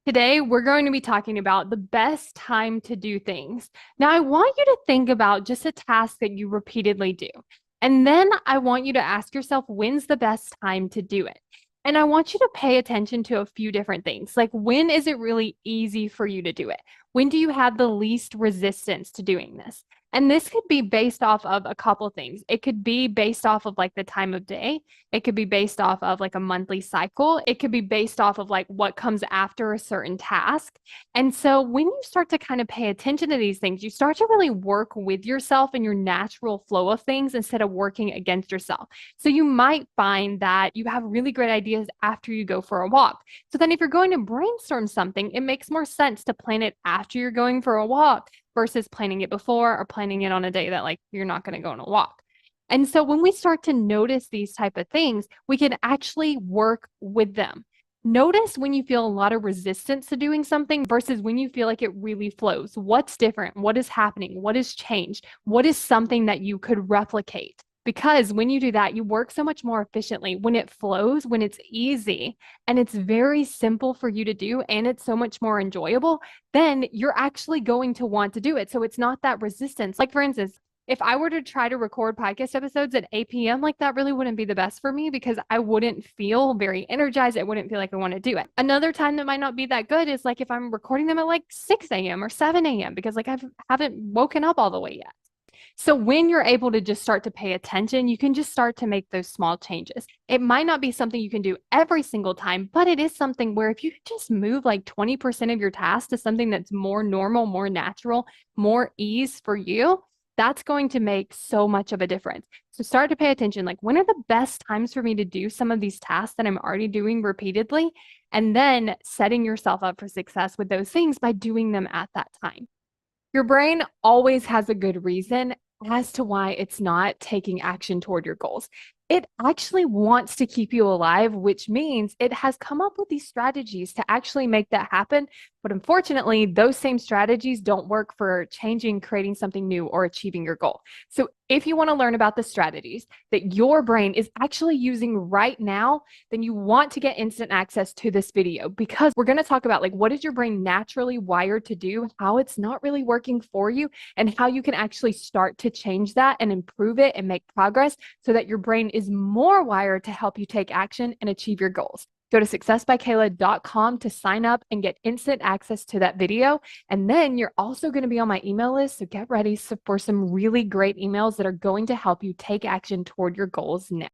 Today, we're going to be talking about the best time to do things. Now, I want you to think about just a task that you repeatedly do. And then I want you to ask yourself, when's the best time to do it? And I want you to pay attention to a few different things. Like, when is it really easy for you to do it? When do you have the least resistance to doing this? And this could be based off of a couple things. It could be based off of like the time of day. It could be based off of like a monthly cycle. It could be based off of like what comes after a certain task. And so when you start to kind of pay attention to these things, you start to really work with yourself and your natural flow of things instead of working against yourself. So you might find that you have really great ideas after you go for a walk. So then if you're going to brainstorm something, it makes more sense to plan it after you're going for a walk versus planning it before or planning it on a day that like you're not going to go on a walk. And so when we start to notice these type of things, we can actually work with them. Notice when you feel a lot of resistance to doing something versus when you feel like it really flows. What's different? What is happening? What has changed? What is something that you could replicate? Because when you do that, you work so much more efficiently when it flows, when it's easy, and it's very simple for you to do, and it's so much more enjoyable, then you're actually going to want to do it. So it's not that resistance. Like, for instance, if I were to try to record podcast episodes at 8 p.m., like that really wouldn't be the best for me because I wouldn't feel very energized. I wouldn't feel like I want to do it. Another time that might not be that good is like if I'm recording them at like 6 a.m. or 7 a.m. because like I haven't woken up all the way yet. So when you're able to just start to pay attention, you can just start to make those small changes. It might not be something you can do every single time, but it is something where if you just move like 20% of your task to something that's more normal, more natural, more ease for you, that's going to make so much of a difference. So start to pay attention. Like, when are the best times for me to do some of these tasks that I'm already doing repeatedly? And then setting yourself up for success with those things by doing them at that time. Your brain always has a good reason as to why it's not taking action toward your goals. It actually wants to keep you alive, which means it has come up with these strategies to actually make that happen. But unfortunately, those same strategies don't work for changing, creating something new, or achieving your goal. So if you want to learn about the strategies that your brain is actually using right now, then you want to get instant access to this video because we're going to talk about like what is your brain naturally wired to do, how it's not really working for you, and how you can actually start to change that and improve it and make progress so that your brain is more wired to help you take action and achieve your goals. Go to successbykayla.com to sign up and get instant access to that video. And then you're also going to be on my email list. So get ready for some really great emails that are going to help you take action toward your goals now.